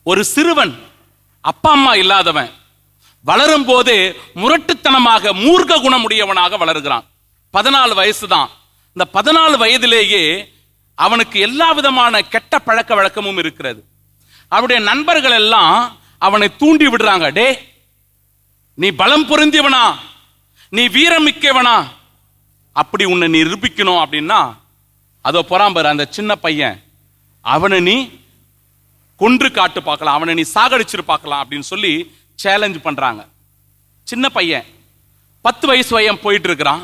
ஒரு சிறுவன் அப்பா அம்மா இல்லாதவன் வளரும் போதே முரட்டுத்தனமாக மூர்க்க குணமுடையவனாக வளர்கிறான். 14 வயசு தான். இந்த 14 வயதிலேயே அவனுக்கு எல்லா விதமான கெட்ட பழக்க வழக்கமும் இருக்கிறது. அவனுடைய நண்பர்கள் எல்லாம் அவனை தூண்டி விடுறாங்க. டே, நீ பலம் பொருந்தியவனா, நீ வீரம் மிக்கவனா, அப்படி உன்னை நீ நிரூபிக்கணும் அப்படின்னா அதோ பொறாம்பர் அந்த சின்ன பையன், அவனை நீ கொன்று காட்டு பார்க்கலாம், அவனை நீ சாகடிச்சிரு பார்க்கலாம் அப்படின்னு சொல்லி சேலஞ்ச் பண்றாங்க. சின்ன பையன் 10 வயசு வயம் போயிட்டு இருக்கிறான்.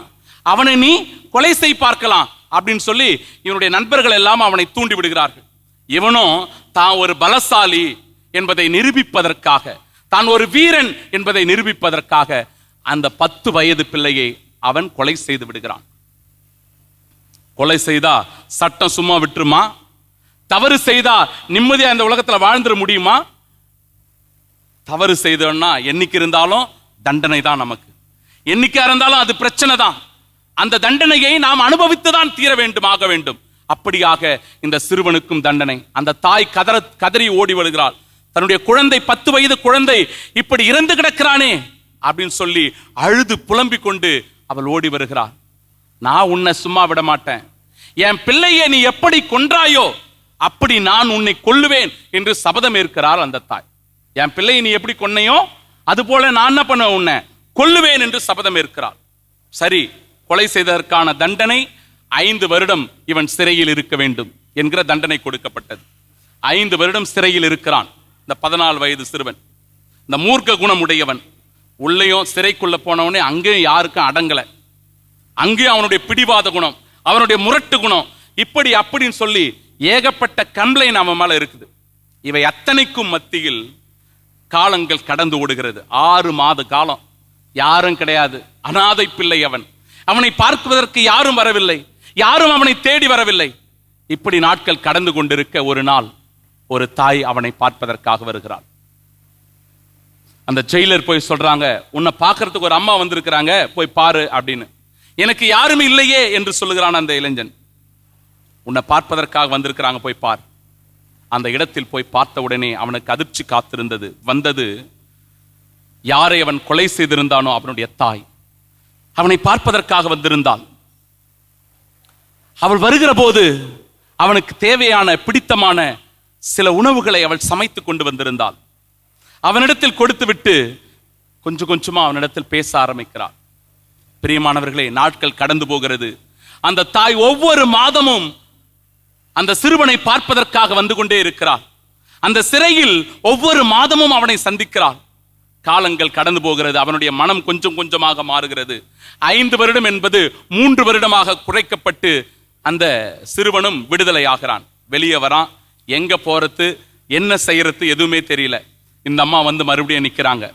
அவனை நீ கொலை செய் பார்க்கலாம் அப்படின்னு சொல்லி இவனுடைய நண்பர்கள் எல்லாம் அவனை தூண்டி விடுகிறார்கள். இவனும் தான் ஒரு பலசாலி என்பதை நிரூபிப்பதற்காக, தான் ஒரு வீரன் என்பதை நிரூபிப்பதற்காக அந்த 10 வயது பிள்ளையை அவன் கொலை செய்து விடுகிறான். கொலை செய்தா சட்டம் சும்மா விட்டுருமா? தவறு செய்தா நிம்மதியா இந்த உலகத்துல வாழ்ந்துட முடியுமா? தவறு செய்தோம்னா என்னைக்கு இருந்தாலும் தண்டனை தான். நமக்கு என்னைக்கா இருந்தாலும் அது பிரச்சனை தான். அந்த தண்டனையை நாம் அனுபவித்துதான் தீர வேண்டும், ஆக வேண்டும். அப்படியாக இந்த சிறுவனுக்கும் தண்டனை. அந்த தாய் கதறி ஓடி வருகிறாள். தன்னுடைய குழந்தை, 10 வயது குழந்தை இப்படி இறந்து கிடக்கிறானே அப்படின்னு சொல்லி அழுது புலம்பிக் கொண்டு அவள் ஓடி வருகிறாள். நான் உன்னை சும்மா விட மாட்டேன், என் பிள்ளையை நீ எப்படி கொன்றாயோ அப்படி நான் உன்னை கொல்லுவேன் என்று சபதம் ஏற்கிறார் அந்த தாய். என் பிள்ளையை நீ எப்படி கொன்னையோ அது போல நான் என்ன பண்ண, உன்னை கொல்லுவேன் என்று சபதம் ஏற்கிறார். சரி, கொலை செய்ததற்கான தண்டனை 5 வருடம் இவன் சிறையில் இருக்க வேண்டும் என்கிற தண்டனை கொடுக்கப்பட்டது. 5 வருடம் சிறையில் இருக்கிறான் இந்த 14 வயது சிறுவன். இந்த மூர்க்க குணம் உடையவன் உள்ளேயும் சிறைக்குள்ள போனவனே அங்கேயும் யாருக்கும் அடங்கல. அங்கேயும் அவனுடைய பிடிவாத குணம், அவனுடைய முரட்டு குணம், இப்படி அப்படின்னு சொல்லி ஏகப்பட்ட கம்ப்ளைண்ட் அவன் மேல இருக்குது. இவை அத்தனைக்கும் மத்தியில் காலங்கள் கடந்து ஓடுகிறது. 6 மாத காலம் யாரும் கிடையாது. அனாதை பிள்ளை அவன். அவனை பார்ப்பதற்கு யாரும் வரவில்லை, யாரும் அவனை தேடி வரவில்லை. இப்படி நாட்கள் கடந்து கொண்டிருக்க ஒரு நாள் ஒரு தாய் அவனை பார்ப்பதற்காக வருகிறாள். அந்த ஜெயிலர் போய் சொல்றாங்க, உன்னை பார்க்கறதுக்கு ஒரு அம்மா வந்திருக்கிறாங்க, போய் பாரு அப்படின்னு. எனக்கு யாருமே இல்லையே என்று சொல்லுகிறான் அந்த இளைஞன். உன்னை பார்ப்பதற்காக வந்திருக்கிறாங்க, போய் பார். அந்த இடத்தில் போய் பார்த்த உடனே அவனுக்கு அதிர்ச்சி காத்திருந்தது. வந்தது யாரை அவன் கொலை செய்திருந்தானோ அவனுடைய தாய். அவனை பார்ப்பதற்காக வந்திருந்தாள். அவள் வருகிற போது அவனுக்கு தேவையான பிடித்தமான சில உணவுகளை அவள் சமைத்து கொண்டு வந்திருந்தாள். அவனிடத்தில் கொடுத்து விட்டு கொஞ்சம் கொஞ்சமா அவனிடத்தில் பேச ஆரம்பிக்கிறாள். பிரியமானவர்களே, நாட்கள் கடந்து போகிறது. அந்த தாய் ஒவ்வொரு மாதமும் அந்த சிறுவனை பார்ப்பதற்காக வந்து கொண்டே இருக்கிறாள். அந்த சிறையில் ஒவ்வொரு மாதமும் அவனை சந்திக்கிறாள். காலங்கள் கடந்து போகிறது. அவனுடைய மனம் கொஞ்சம் கொஞ்சமாக மாறுகிறது. 5 வருடம் என்பது 3 வருடமாக குறைக்கப்பட்டு அந்த சிறுவனும் விடுதலை ஆகிறான். வெளியே வரான். எங்க போறது, என்ன செய்யறது எதுவுமே தெரியல. இந்த அம்மா வந்து மறுபடியும் நிற்கிறாங்க.